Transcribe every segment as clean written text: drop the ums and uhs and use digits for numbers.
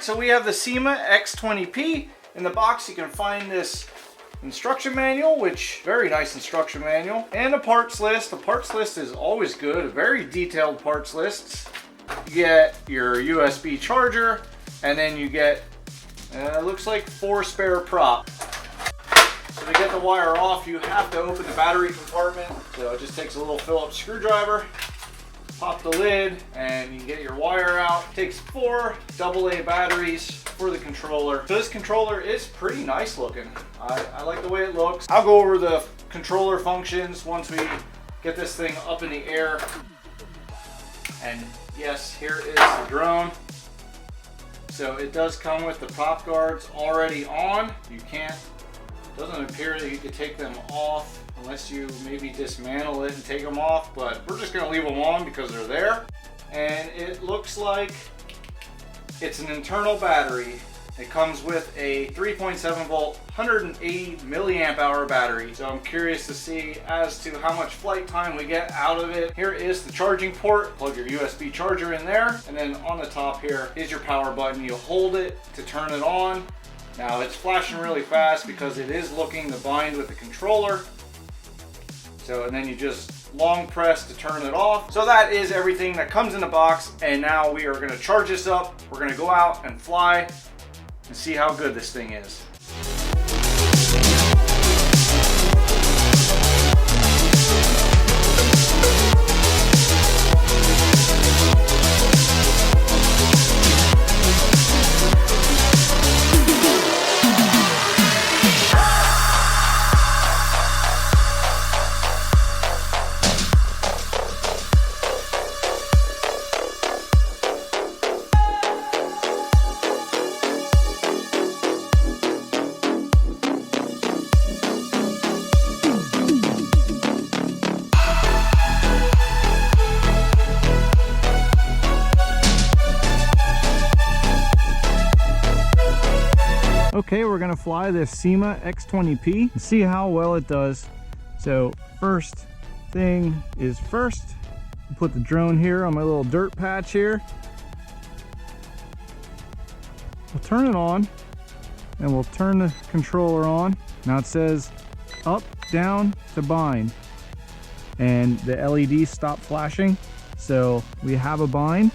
Alright, so we have the Syma X20P. In the box you can find this instruction manual, which very nice instruction manual, and a parts list. The parts list is always good, a very detailed parts list. You get your USB charger, and then you get, looks like 4 spare props. So to get the wire off, you have to open the battery compartment. So it just takes a little Phillips screwdriver. Pop the lid and you can get your wire out. It takes 4 AA batteries for the controller. So this controller is pretty nice looking. I like the way it looks. I'll go over the controller functions once we get this thing up in the air. And yes, here is the drone. So it does come with the prop guards already on. You can't, doesn't appear that you could take them off unless you maybe dismantle it and take them off, but we're just going to leave them on because they're there. And it looks like it's an internal battery. It comes with a 3.7 volt 180 milliamp hour battery. So I'm curious to see as to how much flight time we get out of it. Here is the charging port. Plug your USB charger in there, and then on the top here is your power button. You hold it to turn it on. Now it's flashing really fast because it is looking to bind with the controller. So, and then you just long press to turn it off. So that is everything that comes in the box. And now we are gonna charge this up. We're gonna go out and fly and see how good this thing is. Okay, we're gonna fly this Syma X20P and see how well it does. So first thing is first, put the drone here on my little dirt patch here. We'll turn it on and we'll turn the controller on. Now it says up, down to bind, and the LEDs stop flashing. So we have a bind.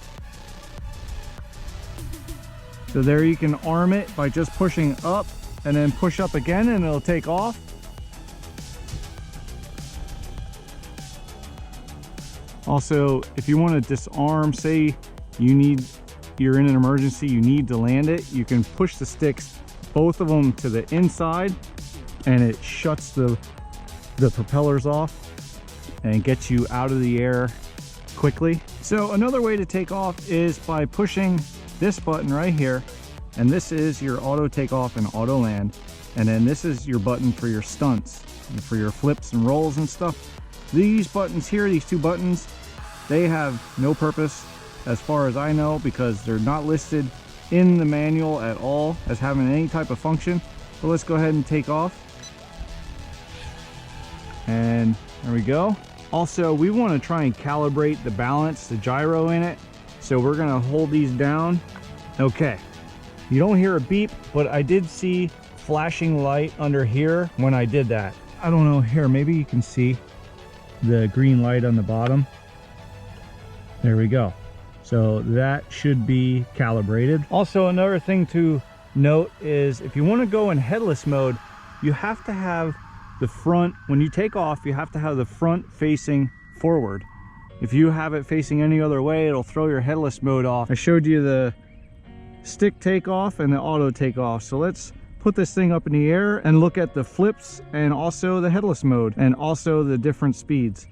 So there you can arm it by just pushing up and then push up again and it'll take off. Also, if you want to disarm, say you're in an emergency, you need to land it, you can push the sticks, both of them to the inside, and it shuts the propellers off and gets you out of the air quickly. So another way to take off is by pushing this button right here, and this is your auto takeoff and auto land, and then this is your button for your stunts and for your flips and rolls and stuff. These buttons here, these 2 buttons, they have no purpose as far as I know, because they're not listed in the manual at all as having any type of function. So let's go ahead and take off, and there we go. Also, we want to try and calibrate the balance, the gyro in it. So we're gonna hold these down. Okay, you don't hear a beep, but I did see flashing light under here when I did that. I don't know, here, maybe you can see the green light on the bottom. There we go. So that should be calibrated. Also, another thing to note is if you want to go in headless mode, you have to have the front, when you take off, you have to have the front facing forward. If you have it facing any other way, it'll throw your headless mode off. I showed you the stick takeoff and the auto takeoff. So let's put this thing up in the air and look at the flips and also the headless mode and also the different speeds.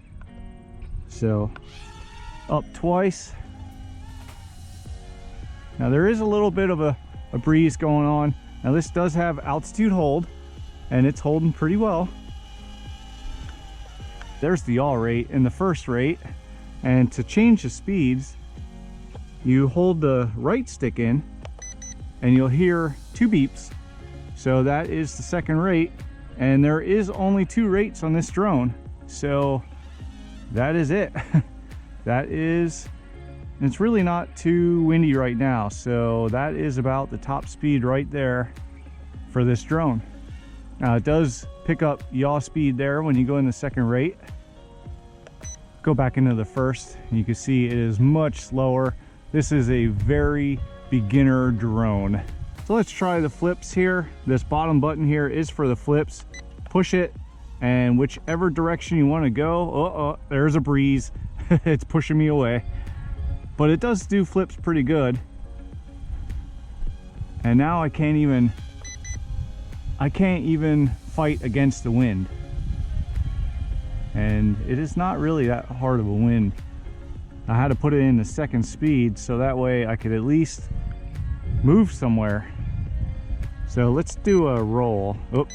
So up twice. Now there is a little bit of a breeze going on. Now this does have altitude hold and it's holding pretty well. There's the yaw rate in the first rate. And to change the speeds, you hold the right stick in and you'll hear 2 beeps. So that is the second rate, and there is only 2 rates on this drone. So that is it. That is And it's really not too windy right now, so that is about the top speed right there for this drone. Now it does pick up yaw speed there when you go in the second rate. Go back into the first, and you can see it is much slower. This is a very beginner drone. So let's try the flips here. This bottom button here is for the flips. Push it, and whichever direction you want to go, there's a breeze. It's pushing me away. But it does do flips pretty good. And now I can't even fight against the wind. And it is not really that hard of a wind. I had to put it in the second speed so that way I could at least move somewhere. So let's do a roll. Oop.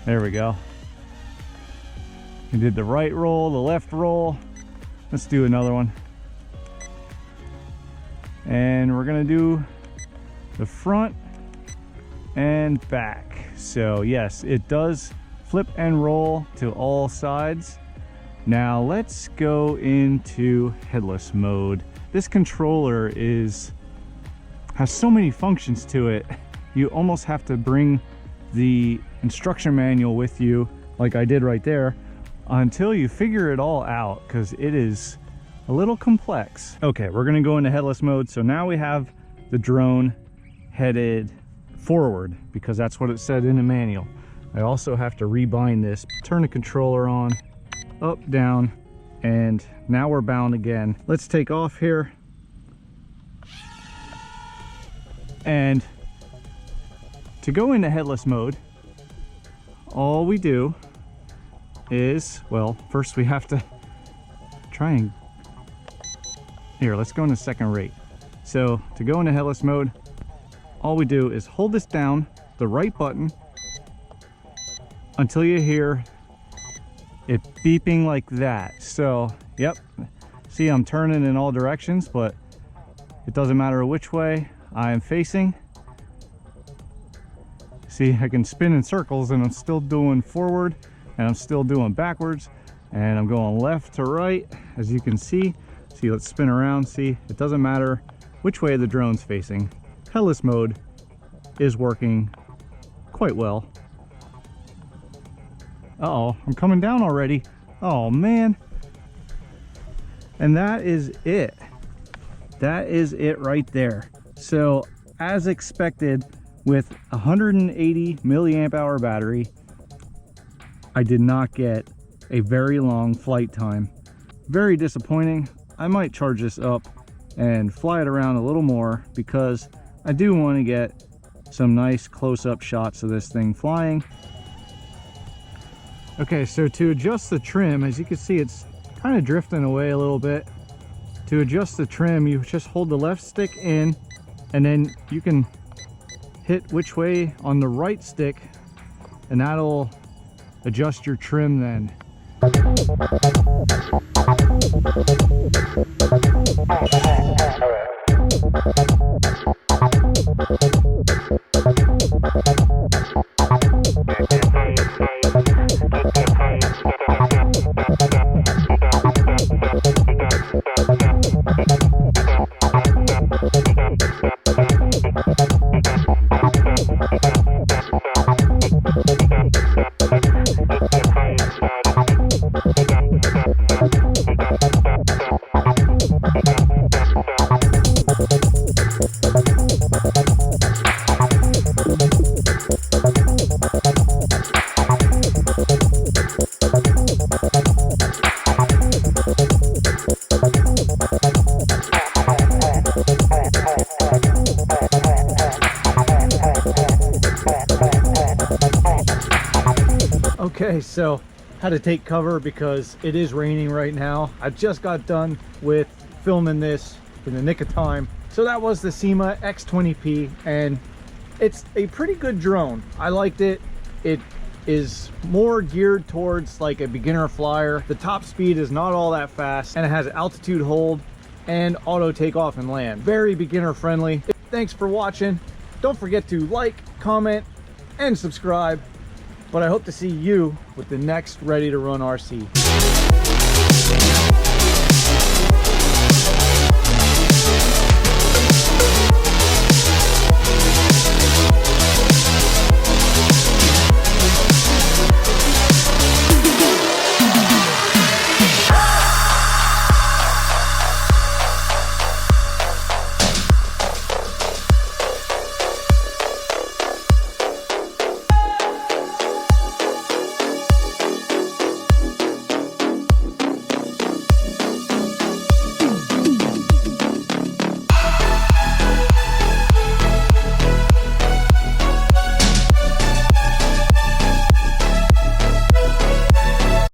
There we go. We did the right roll, the left roll. Let's do another one. And we're gonna do the front and back. So yes, it does flip and roll to all sides. Now let's go into headless mode. This controller has so many functions to it. You almost have to bring the instruction manual with you, like I did right there, until you figure it all out, because it is a little complex. Okay, we're gonna go into headless mode. So now we have the drone headed forward because that's what it said in the manual. I also have to rebind this, turn the controller on, up, down, and now we're bound again. Let's take off here. And to go into headless mode, all we do is, well, first we have to try and, here, let's go into second rate. So to go into headless mode, all we do is hold this down, the right button, until you hear it beeping like that. So, yep, see, I'm turning in all directions, but it doesn't matter which way I am facing. See, I can spin in circles and I'm still doing forward and I'm still doing backwards and I'm going left to right, as you can see. See, let's spin around. See, it doesn't matter which way the drone's facing. Headless mode is working quite well. Uh-oh, I'm coming down already. Oh man. And that is it. That is it right there. So as expected, with 180 milliamp hour battery, I did not get a very long flight time. Very disappointing. I might charge this up and fly it around a little more because I do want to get some nice close-up shots of this thing flying. Okay, so to adjust the trim, as you can see, it's kind of drifting away a little bit. To adjust the trim, you just hold the left stick in and then you can hit which way on the right stick and that'll adjust your trim then. Okay, so had to take cover because it is raining right now. I just got done with filming this in the nick of time. So that was the Syma X20P, and it's a pretty good drone. I liked it. It is more geared towards like a beginner flyer. The top speed is not all that fast, and it has altitude hold and auto takeoff and land. Very beginner friendly. Thanks for watching. Don't forget to like, comment, and subscribe. but I hope to see you with the next ready to run RC.